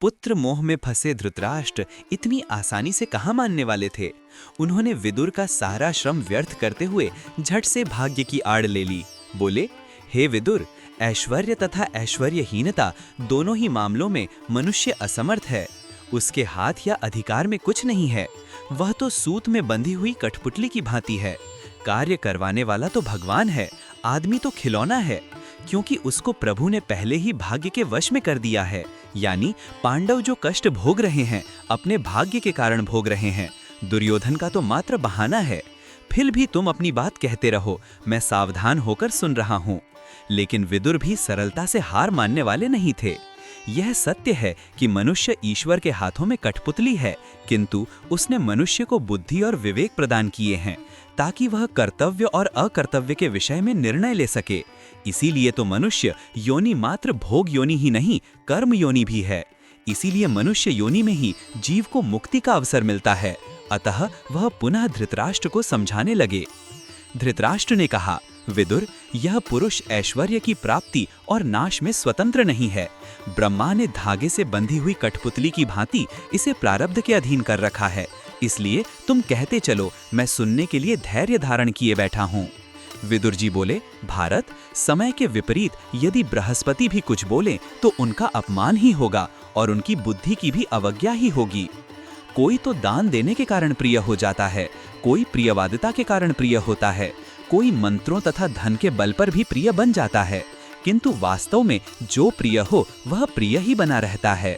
पुत्र मोह में फंसे धृतराष्ट्र इतनी आसानी से कहाँ मानने वाले थे। उन्होंने विदुर का सारा श्रम व्यर्थ करते हुए झट से भाग्य की आड़ ले ली। बोले, हे विदुर, ऐश्वर्य तथा ऐश्वर्यहीनता दोनों ही मामलों में मनुष्य असमर्थ है। उसके हाथ या अधिकार में कुछ नहीं है। वह तो सूत में बंधी हुई कठपुतली की भांति है। कार्य करवाने वाला तो भगवान है, आदमी तो खिलौना है, क्योंकि उसको प्रभु ने पहले ही भाग्य के वश में कर दिया है। यानी पांडव जो कष्ट भोग रहे हैं, अपने भाग्य के कारण भोग रहे हैं। दुर्योधन का तो मात्र बहाना है। फिर भी तुम अपनी बात कहते रहो, मैं सावधान होकर सुन रहा हूँ। लेकिन विदुर भी सरलता से हार मानने वाले नहीं थे। यह सत्य है कि मनुष्य ईश्वर के हाथों में कठपुतली है, किंतु उसने मनुष्य को बुद्धि और विवेक प्रदान किए हैं ताकि वह कर्तव्य और अकर्तव्य के विषय में निर्णय ले सके। इसीलिए तो मनुष्य योनि मात्र भोग योनि ही नहीं, कर्म योनि भी है। इसीलिए मनुष्य योनि में ही जीव को मुक्ति का अवसर मिलता है। अतः वह पुनः धृतराष्ट्र को समझाने लगे। धृतराष्ट्र ने कहा, विदुर, यह पुरुष ऐश्वर्य की प्राप्ति और नाश में स्वतंत्र नहीं है। ब्रह्मा ने धागे से बंधी हुई कठपुतली की भांति इसे प्रारब्ध के अधीन कर रखा है। इसलिए तुम कहते चलो, मैं सुनने के लिए धैर्य धारण किए बैठा हूँ। विदुर जी बोले, भारत, समय के विपरीत यदि बृहस्पति भी कुछ बोले तो उनका अपमान ही होगा और उनकी बुद्धि की भी अवज्ञा ही होगी। कोई तो दान देने के कारण प्रिय हो जाता है, कोई प्रियवादिता के कारण प्रिय होता है, कोई मंत्रों तथा धन के बल पर भी प्रिय बन जाता है, किंतु वास्तव में जो प्रिय हो वह प्रिय ही बना रहता है।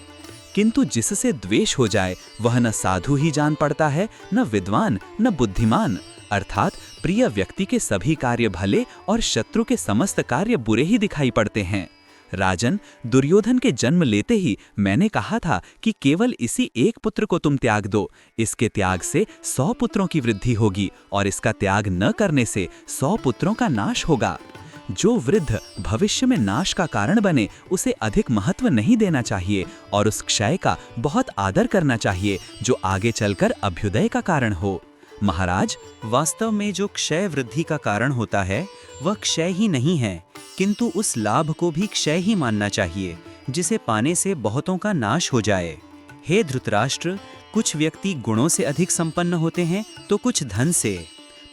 किंतु जिससे द्वेष हो जाए वह न साधु ही जान पड़ता है, न विद्वान, न बुद्धिमान। अर्थात प्रिय व्यक्ति के सभी कार्य भले और शत्रु के समस्त कार्य बुरे ही दिखाई पड़ते हैं। राजन, दुर्योधन के जन्म लेते ही मैंने कहा था कि केवल इसी एक पुत्र को तुम त्याग दो। इसके त्याग से 100 पुत्रों की वृद्धि होगी और इसका त्याग न करने से 100 पुत्रों का नाश होगा। जो वृद्ध भविष्य में नाश का कारण बने उसे अधिक महत्व नहीं देना चाहिए और उस क्षय का बहुत आदर करना चाहिए जो आगे चलकर अभ्युदय का कारण हो। महाराज, वास्तव में जो क्षय वृद्धि का कारण होता है वह क्षय ही नहीं है, किंतु उस लाभ को भी क्षय ही मानना चाहिए जिसे पाने से बहुतों का नाश हो जाए। हे धृतराष्ट्र, कुछ व्यक्ति गुणों से अधिक संपन्न होते हैं तो कुछ धन से,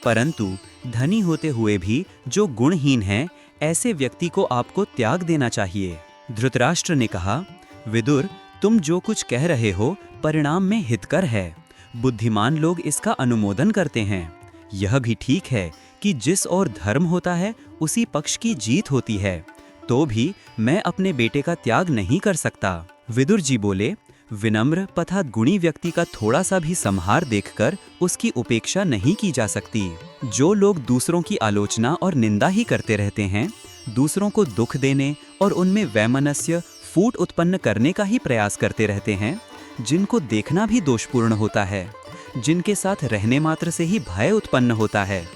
परंतु धनी होते हुए भी जो गुणहीन हैं, ऐसे व्यक्ति को आपको त्याग देना चाहिए। धृतराष्ट्र ने कहा, विदुर, तुम जो कुछ कह रहे हो परिणाम में हितकर है। बुद्धिमान लोग इसका अनुमोदन करते हैं। यह भी ठीक है कि जिस ओर धर्म होता है उसी पक्ष की जीत होती है। तो भी मैं अपने बेटे का त्याग नहीं कर सकता। विदुर जी बोले, विनम्र तथा गुणी व्यक्ति का थोड़ा सा भी संहार देखकर उसकी उपेक्षा नहीं की जा सकती। जो लोग दूसरों की आलोचना और निंदा ही करते रहते हैं, दूसरों को दुख देने और उनमें वैमनस्य, फूट उत्पन्न करने का ही प्रयास करते रहते हैं, जिनको देखना भी दोषपूर्ण होता है, जिनके साथ रहने मात्र से ही भय उत्पन्न होता है,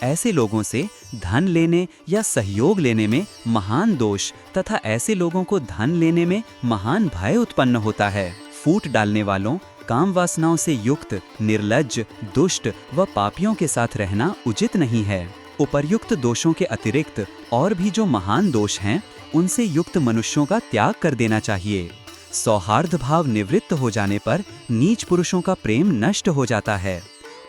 ऐसे लोगों से धन लेने या सहयोग लेने में महान दोष तथा ऐसे लोगों को धन लेने में महान भय उत्पन्न होता है। फूट डालने वालों, काम वासनाओं से युक्त, निर्लज्ज, दुष्ट व पापियों के साथ रहना उचित नहीं है। उपर्युक्त दोषों के अतिरिक्त और भी जो महान दोष हैं, उनसे युक्त मनुष्यों का त्याग कर देना चाहिए। सौहार्द भाव निवृत्त हो जाने पर नीच पुरुषों का प्रेम नष्ट हो जाता है।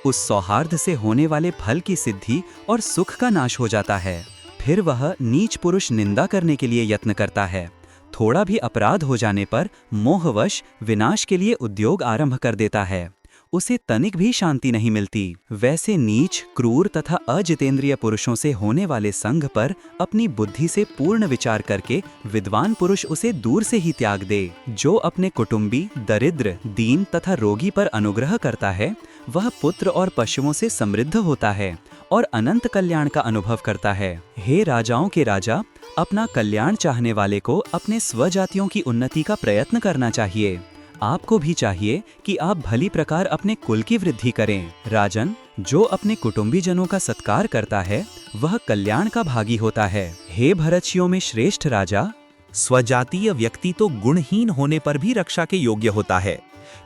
उस सौहार्द से होने वाले फल की सिद्धि और सुख का नाश हो जाता है। फिर वह नीच पुरुष निंदा करने के लिए यत्न करता है। थोड़ा भी अपराध हो जाने पर मोहवश विनाश के लिए उद्योग आरंभ कर देता है। उसे तनिक भी शांति नहीं मिलती। वैसे नीच, क्रूर तथा अजितेंद्रिय पुरुषों से होने वाले संग पर अपनी बुद्धि से पूर्ण विचार करके विद्वान पुरुष उसे दूर से ही त्याग दे। जो अपने कुटुंबी, दरिद्र, दीन तथा रोगी पर अनुग्रह करता है, वह पुत्र और पशुओं से समृद्ध होता है और अनंत कल्याण का अनुभव करता है। हे राजाओं के राजा, अपना कल्याण चाहने वाले को अपने स्वजातियों की उन्नति का प्रयत्न करना चाहिए। आपको भी चाहिए कि आप भली प्रकार अपने कुल की वृद्धि करें। राजन, जो अपने कुटुंबीजनों का सत्कार करता है वह कल्याण का भागी होता है। हे भरतशियों में श्रेष्ठ राजा, स्वजातीय व्यक्ति तो गुणहीन होने पर भी रक्षा के योग्य होता है।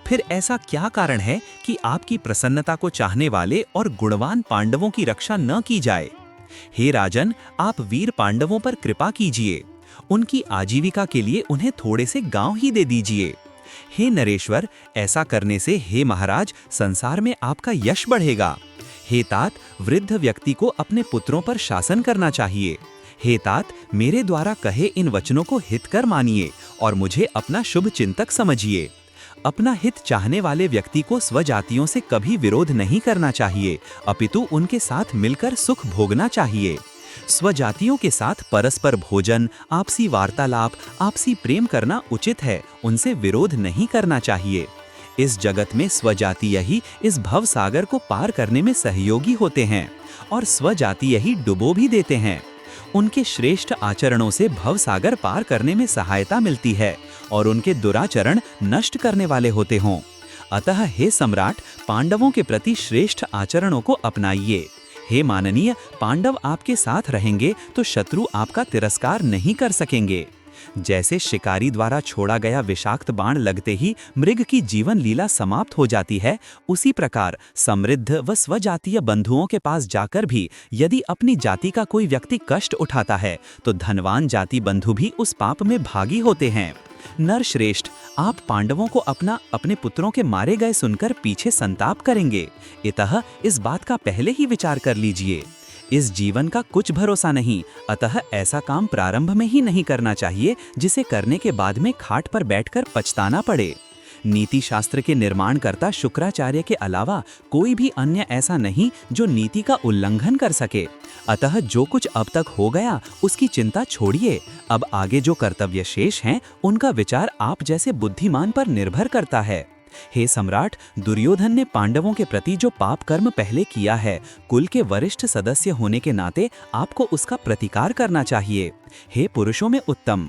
फिर ऐसा क्या कारण है कि आपकी प्रसन्नता को चाहने वाले और गुणवान पांडवों की रक्षा न की जाए? हे राजन, आप वीर पांडवों पर कृपा कीजिए। उनकी आजीविका के लिए उन्हें थोड़े से गांव ही दे दीजिए। हे नरेश्वर, ऐसा करने से हे महाराज संसार में आपका यश बढ़ेगा। हे तात, वृद्ध व्यक्ति को अपने पुत्रों पर शासन करना चाहिए। हे तात, मेरे द्वारा कहे इन वचनों को हितकर मानिए और मुझे अपना शुभ चिंतक समझिए। अपना हित चाहने वाले व्यक्ति को स्वजातियों से कभी विरोध नहीं करना चाहिए, अपितु उनके साथ मिलकर सुख भोगना चाहिए। स्वजातियों के साथ परस्पर भोजन, आपसी वार्तालाप, आपसी प्रेम करना उचित है, उनसे विरोध नहीं करना चाहिए। इस जगत में स्वजातीय ही इस भव सागर को पार करने में सहयोगी होते हैं और स्वजातीय ही डुबो भी देते हैं। उनके श्रेष्ठ आचरणों से भव सागर पार करने में सहायता मिलती है और उनके दुराचरण नष्ट करने वाले होते हों। अतः हे सम्राट, पांडवों के प्रति श्रेष्ठ आचरणों को अपनाइए। हे माननीय, पांडव आपके साथ रहेंगे तो शत्रु आपका तिरस्कार नहीं कर सकेंगे। जैसे शिकारी द्वारा छोड़ा गया विषाक्त बाण लगते ही मृग की जीवन लीला समाप्त हो जाती है, उसी प्रकार समृद्ध व स्वजातीय बंधुओं के पास जाकर भी यदि अपनी जाति का कोई व्यक्ति कष्ट उठाता है तो धनवान जाति बंधु भी उस पाप में भागी होते हैं। नरश्रेष्ठ, आप पांडवों को अपने पुत्रों के मारे गए सुनकर पीछे संताप करेंगे, इतः इस बात का पहले ही विचार कर लीजिए। इस जीवन का कुछ भरोसा नहीं, अतः ऐसा काम प्रारंभ में ही नहीं करना चाहिए जिसे करने के बाद में खाट पर बैठकर पछताना पड़े। नीति शास्त्र के निर्माणकर्ता शुक्राचार्य के अलावा कोई भी अन्य ऐसा नहीं जो नीति का उल्लंघन कर सके। अतः जो कुछ अब तक हो गया उसकी चिंता छोड़िए। अब आगे जो कर्तव्य शेष हैं उनका विचार आप जैसे बुद्धिमान पर निर्भर करता है। हे सम्राट, दुर्योधन ने पांडवों के प्रति जो पाप कर्म पहले किया है, कुल के वरिष्ठ सदस्य होने के नाते आपको उसका प्रतिकार करना चाहिए। हे पुरुषों में उत्तम,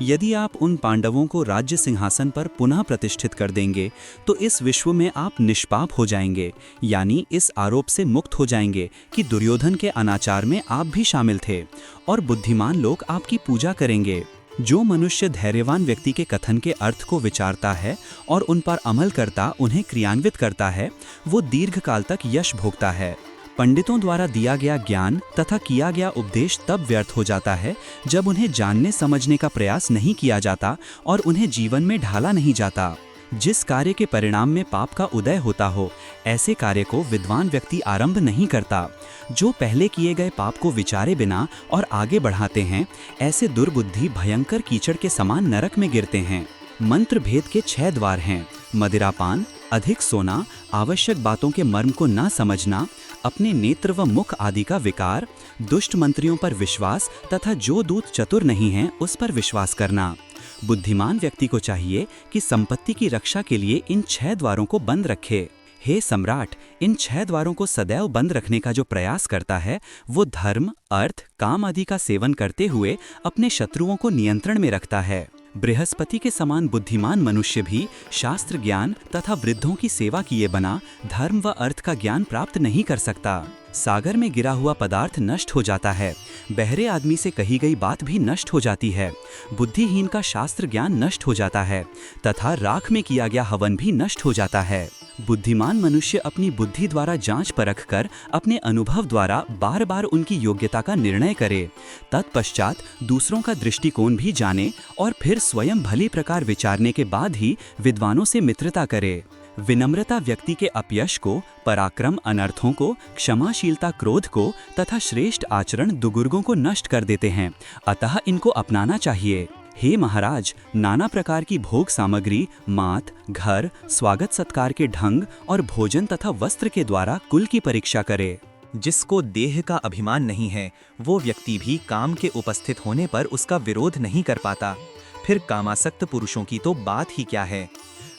यदि आप उन पांडवों को राज्य सिंहासन पर पुनः प्रतिष्ठित कर देंगे तो इस विश्व में आप निष्पाप हो जाएंगे, यानी इस आरोप से मुक्त हो जाएंगे कि दुर्योधन के अनाचार में आप भी शामिल थे, और बुद्धिमान लोग आपकी पूजा करेंगे। जो मनुष्य धैर्यवान व्यक्ति के कथन के अर्थ को विचारता है और उन पर अमल करता उन्हें क्रियान्वित करता है, वो दीर्घकाल तक यश भोगता है। पंडितों द्वारा दिया गया ज्ञान तथा किया गया उपदेश तब व्यर्थ हो जाता है जब उन्हें जानने समझने का प्रयास नहीं किया जाता और उन्हें जीवन में ढाला नहीं जाता। जिस कार्य के परिणाम में पाप का उदय होता हो, ऐसे कार्य को विद्वान व्यक्ति आरंभ नहीं करता। जो पहले किए गए पाप को विचारे बिना और आगे बढ़ाते हैं, ऐसे दुर्बुद्धि भयंकर कीचड़ के समान नरक में गिरते हैं। मंत्र भेद के 6 द्वार हैं: मदिरापान, अधिक सोना, आवश्यक बातों के मर्म को न समझना, अपने नेत्र व मुख आदि का विकार, दुष्ट मंत्रियों पर विश्वास तथा जो दूत चतुर नहीं हैं उस पर विश्वास करना। बुद्धिमान व्यक्ति को चाहिए कि संपत्ति की रक्षा के लिए इन 6 द्वारों को बंद रखे। हे सम्राट, इन 6 द्वारों को सदैव बंद रखने का जो प्रयास करता है, वो धर्म, अर्थ, काम आदि का सेवन करते हुए अपने शत्रुओं को नियंत्रण में रखता है। बृहस्पति के समान बुद्धिमान मनुष्य भी शास्त्र ज्ञान तथा वृद्धों की सेवा किए बिना धर्म व अर्थ का ज्ञान प्राप्त नहीं कर सकता। सागर में गिरा हुआ पदार्थ नष्ट हो जाता है, बहरे आदमी से कही गई बात भी नष्ट हो जाती है, बुद्धिहीन का शास्त्र ज्ञान नष्ट हो जाता है तथा राख में किया गया हवन भी नष्ट हो जाता है। बुद्धिमान मनुष्य अपनी बुद्धि द्वारा जांच परख कर अपने अनुभव द्वारा बार बार उनकी योग्यता का निर्णय करे, तत्पश्चात दूसरों का दृष्टिकोण भी जाने और फिर स्वयं भली प्रकार विचारने के बाद ही विद्वानों से मित्रता करे। विनम्रता व्यक्ति के अपयश को, पराक्रम अनर्थों को, क्षमाशीलता क्रोध को तथा श्रेष्ठ आचरण दुर्गुणों को नष्ट कर देते हैं, अतः इनको अपनाना चाहिए। हे महाराज, नाना प्रकार की भोग सामग्री, मात, घर, स्वागत सत्कार के ढंग और भोजन तथा वस्त्र के द्वारा कुल की परीक्षा करे। जिसको देह का अभिमान नहीं है, वो व्यक्ति भी काम के उपस्थित होने पर उसका विरोध नहीं कर पाता। फिर कामासक्त पुरुषों की तो बात ही क्या है।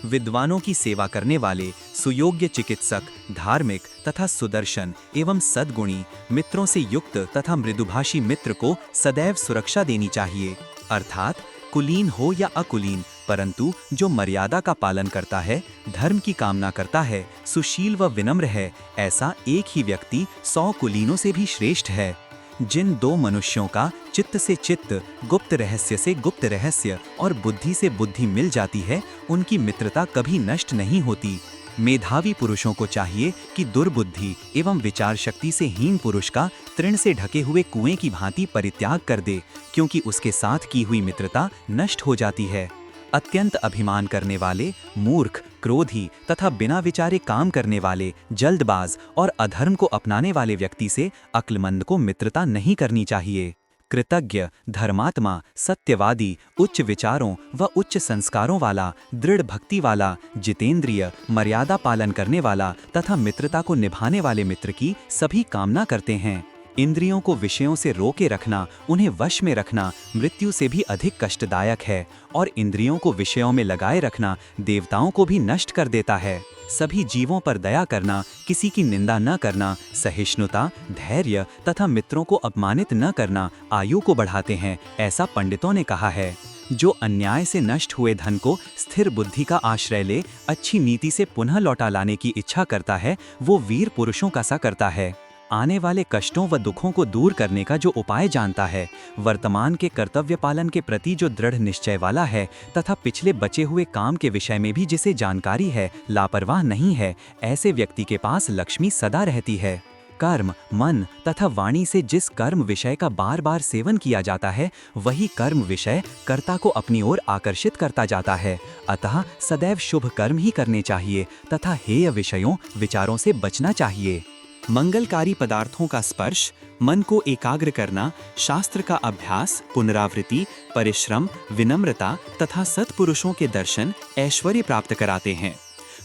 विद्वानों की सेवा करने वाले सुयोग्य चिकित्सक, धार्मिक तथा सुदर्शन एवं सद्गुणी मित्रों से युक्त तथा मृदुभाषी मित्र को सदैव सुरक्षा देनी चाहिए। अर्थात कुलीन हो या अकुलीन, परंतु जो मर्यादा का पालन करता है, धर्म की कामना करता है, सुशील व विनम्र है, ऐसा एक ही व्यक्ति 100 कुलीनों से भी श्रेष्ठ है। जिन 2 मनुष्यों का चित्त से चित्त, गुप्त रहस्य से गुप्त रहस्य और बुद्धि से बुद्धि मिल जाती है, उनकी मित्रता कभी नष्ट नहीं होती। मेधावी पुरुषों को चाहिए कि दुर्बुद्धि एवं विचार शक्ति से हीन पुरुष का तृण से ढके हुए कुएं की भांति परित्याग कर दे, क्योंकि उसके साथ की हुई मित्रता नष्ट हो जाती है। अत्यंत अभिमान करने वाले, मूर्ख, क्रोधी तथा बिना विचारे काम करने वाले, जल्दबाज और अधर्म को अपनाने वाले व्यक्ति से अक्लमंद को मित्रता नहीं करनी चाहिए। कृतज्ञ, धर्मात्मा, सत्यवादी, उच्च विचारों व उच्च संस्कारों वाला, दृढ़ भक्ति वाला, जितेंद्रिय, मर्यादा पालन करने वाला तथा मित्रता को निभाने वाले मित्र की सभी कामना करते हैं। इंद्रियों को विषयों से रोके रखना, उन्हें वश में रखना मृत्यु से भी अधिक कष्टदायक है, और इंद्रियों को विषयों में लगाए रखना देवताओं को भी नष्ट कर देता है। सभी जीवों पर दया करना, किसी की निंदा न करना, सहिष्णुता, धैर्य तथा मित्रों को अपमानित न करना आयु को बढ़ाते हैं, ऐसा पंडितों ने कहा है। जो अन्याय से नष्ट हुए धन को स्थिर बुद्धि का आश्रय ले अच्छी नीति से पुनः लौटा लाने की इच्छा करता है, वो वीर पुरुषों का सा करता है। आने वाले कष्टों व दुखों को दूर करने का जो उपाय जानता है, वर्तमान के कर्तव्य पालन के प्रति जो दृढ़ निश्चय वाला है तथा पिछले बचे हुए काम के विषय में भी जिसे जानकारी है, लापरवाह नहीं है, ऐसे व्यक्ति के पास लक्ष्मी सदा रहती है। कर्म, मन तथा वाणी से जिस कर्म विषय का बार बार सेवन किया जाता है, वही कर्म विषय कर्ता को अपनी ओर आकर्षित करता जाता है। अतः सदैव शुभ कर्म ही करने चाहिए तथा हेय विषयों, विचारों से बचना चाहिए। मंगलकारी पदार्थों का स्पर्श, मन को एकाग्र करना, शास्त्र का अभ्यास, पुनरावृत्ति, परिश्रम, विनम्रता तथा सत्पुरुषों के दर्शन ऐश्वर्य प्राप्त कराते हैं।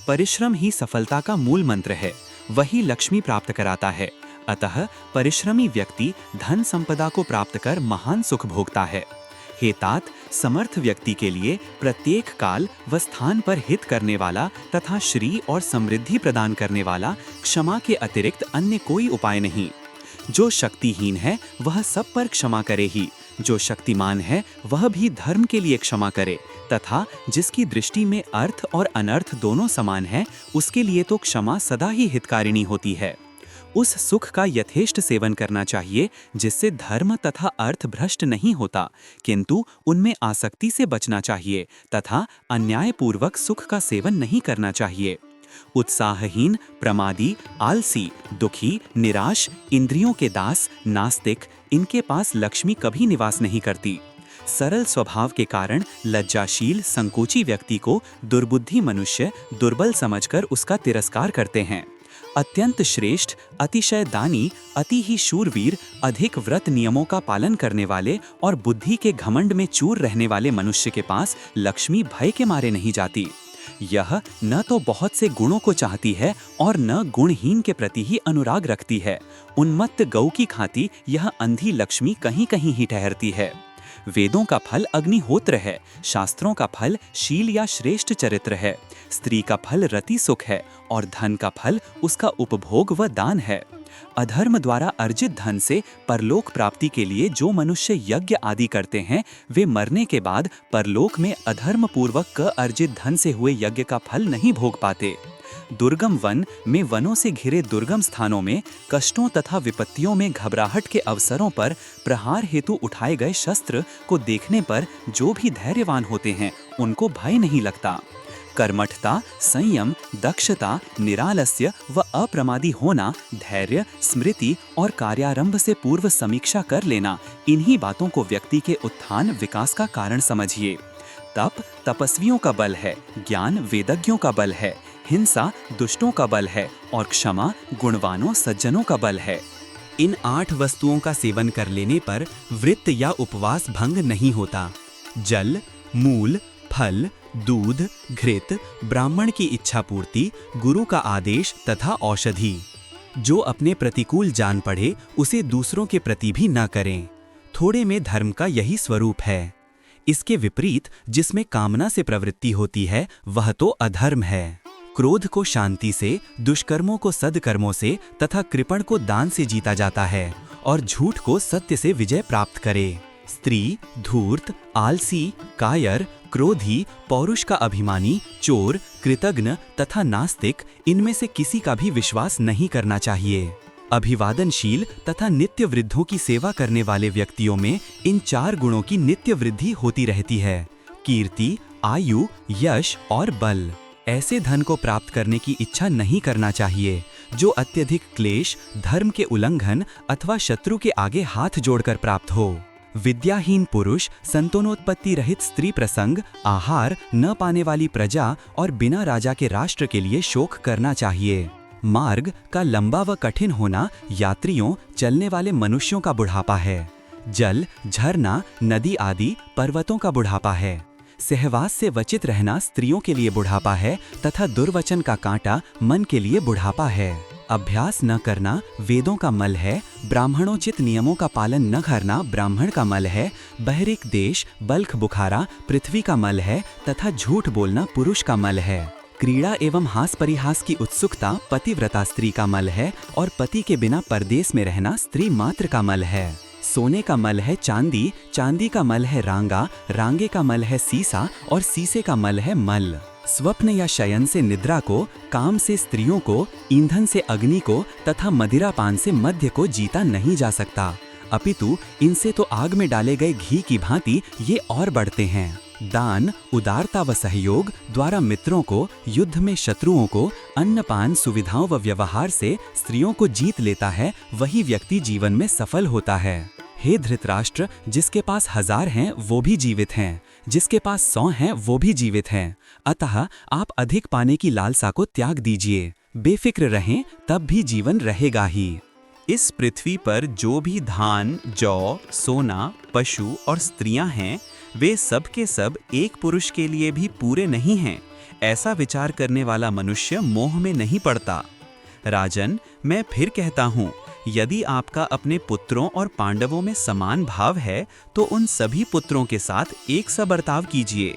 परिश्रम ही सफलता का मूल मंत्र है, वही लक्ष्मी प्राप्त कराता है। अतः परिश्रमी व्यक्ति धन संपदा को प्राप्त कर महान सुख भोगता है। हे तात, समर्थ व्यक्ति के लिए प्रत्येक काल व स्थान पर हित करने वाला तथा श्री और समृद्धि प्रदान करने वाला क्षमा के अतिरिक्त अन्य कोई उपाय नहीं। जो शक्तिहीन है वह सब पर क्षमा करे ही, जो शक्तिमान है वह भी धर्म के लिए क्षमा करे, तथा जिसकी दृष्टि में अर्थ और अनर्थ दोनों समान है, उसके लिए तो क्षमा सदा ही हितकारिणी होती है। उस सुख का यथेष्ट सेवन करना चाहिए जिससे धर्म तथा अर्थ भ्रष्ट नहीं होता, किंतु उनमें आसक्ति से बचना चाहिए तथा अन्यायपूर्वक सुख का सेवन नहीं करना चाहिए। उत्साहहीन, प्रमादी, आलसी, दुखी, निराश, इंद्रियों के दास, नास्तिक, इनके पास लक्ष्मी कभी निवास नहीं करती। सरल स्वभाव के कारण लज्जाशील, संकोची व्यक्ति को दुर्बुद्धि मनुष्य दुर्बल समझकर उसका तिरस्कार करते हैं। अत्यंत श्रेष्ठ, अतिशय दानी, अति ही शूरवीर, अधिक व्रत नियमों का पालन करने वाले और बुद्धि के घमंड में चूर रहने वाले मनुष्य के पास लक्ष्मी भय के मारे नहीं जाती। यह न तो बहुत से गुणों को चाहती है और न गुणहीन के प्रति ही अनुराग रखती है। उन्मत्त गौ की खाती यह अंधी लक्ष्मी कहीं कहीं ही ठहरती है। वेदों का फल अग्निहोत्र है, शास्त्रों का फल शील या श्रेष्ठ चरित्र है, स्त्री का फल रति सुख है और धन का फल उसका उपभोग व दान है। अधर्म द्वारा अर्जित धन से परलोक प्राप्ति के लिए जो मनुष्य यज्ञ आदि करते हैं, वे मरने के बाद परलोक में अधर्म पूर्वक अर्जित धन से हुए यज्ञ का फल नहीं भोग पाते। दुर्गम वन में वनों से घिरे दुर्गम स्थानों में कष्टों तथा विपत्तियों में घबराहट के अवसरों पर प्रहार हेतु उठाए गए शस्त्र को देखने पर जो भी धैर्यवान होते हैं उनको भय नहीं लगता। कर्मठता, संयम, दक्षता, निरालस्य व अप्रमादी होना, धैर्य, स्मृति और कार्यारंभ से पूर्व समीक्षा कर लेना, इन्हीं बातों को व्यक्ति के उत्थान विकास का कारण समझिए। तप तपस्वियों का बल है, ज्ञान वेदज्ञों का बल है, हिंसा दुष्टों का बल है और क्षमा गुणवानों सज्जनों का बल है। इन 8 वस्तुओं का सेवन कर लेने पर व्रत या उपवास भंग नहीं होता। जल, मूल, फल, दूध, घृत, ब्राह्मण की इच्छा पूर्ति, गुरु का आदेश तथा औषधि। जो अपने प्रतिकूल जान पड़े उसे दूसरों के प्रति भी न करें। थोड़े में धर्म का यही स्वरूप है। इसके विपरीत जिसमें कामना से प्रवृत्ति होती है वह तो अधर्म है। क्रोध को शांति से, दुष्कर्मों को सद्कर्मों से तथा कृपण को दान से जीता जाता है और झूठ को सत्य से विजय प्राप्त करे। स्त्री, धूर्त, आलसी, कायर, क्रोधी, पौरुष का अभिमानी, चोर, कृतघ्न तथा नास्तिक, इनमें से किसी का भी विश्वास नहीं करना चाहिए। अभिवादनशील तथा नित्य वृद्धों की सेवा करने वाले व्यक्तियों में इन 4 गुणों की नित्य वृद्धि होती रहती है: कीर्ति, आयु, यश और बल। ऐसे धन को प्राप्त करने की इच्छा नहीं करना चाहिए जो अत्यधिक क्लेश, धर्म के उल्लंघन अथवा शत्रु के आगे हाथ जोड़कर प्राप्त हो। विद्याहीन पुरुष, संतानोत्पत्ति रहित स्त्री प्रसंग, आहार न पाने वाली प्रजा और बिना राजा के राष्ट्र के लिए शोक करना चाहिए। मार्ग का लंबा व कठिन होना यात्रियों, चलने वाले मनुष्यों का बुढ़ापा है। जल, झरना, नदी आदि पर्वतों का बुढ़ापा है। सहवास से वचित रहना स्त्रियों के लिए बुढ़ापा है तथा दुर्वचन का कांटा मन के लिए बुढ़ापा है। अभ्यास न करना वेदों का मल है। ब्राह्मणोचित नियमों का पालन न करना ब्राह्मण का मल है। बहरिक देश, बल्ख बुखारा पृथ्वी का मल है तथा झूठ बोलना पुरुष का मल है। क्रीड़ा एवं हास परिहास की उत्सुकता पतिव्रता स्त्री का मल है और पति के बिना परदेश में रहना स्त्री मात्र का मल है। सोने का मल है चांदी, चांदी का मल है रांगा, रांगे का मल है सीसा और सीसे का मल है मल। स्वप्न या शयन से निद्रा को, काम से स्त्रियों को, ईंधन से अग्नि को तथा मदिरापान से मद्य को जीता नहीं जा सकता, अपितु इनसे तो आग में डाले गए घी की भांति ये और बढ़ते हैं। दान, उदारता व सहयोग द्वारा मित्रों को, युद्ध में शत्रुओं को, अन्नपान सुविधाओं व व्यवहार से स्त्रियों को जीत लेता है, वही व्यक्ति जीवन में सफल होता है। हे धृतराष्ट्र, जिसके पास 1000 हैं वो भी जीवित हैं, जिसके पास 100 हैं वो भी जीवित हैं। अतः आप अधिक पाने की लालसा को त्याग दीजिए, बेफिक्र रहें, तब भी जीवन रहेगा ही। इस पृथ्वी पर जो भी धान, जौ, सोना, पशु और स्त्रियां हैं, वे सब के सब एक पुरुष के लिए भी पूरे नहीं हैं। ऐसा विचार करने वाला मनुष्य मोह में नहीं पड़ता। राजन, मैं फिर कहता हूँ, यदि आपका अपने पुत्रों और पांडवों में समान भाव है तो उन सभी पुत्रों के साथ एक सा बर्ताव कीजिए।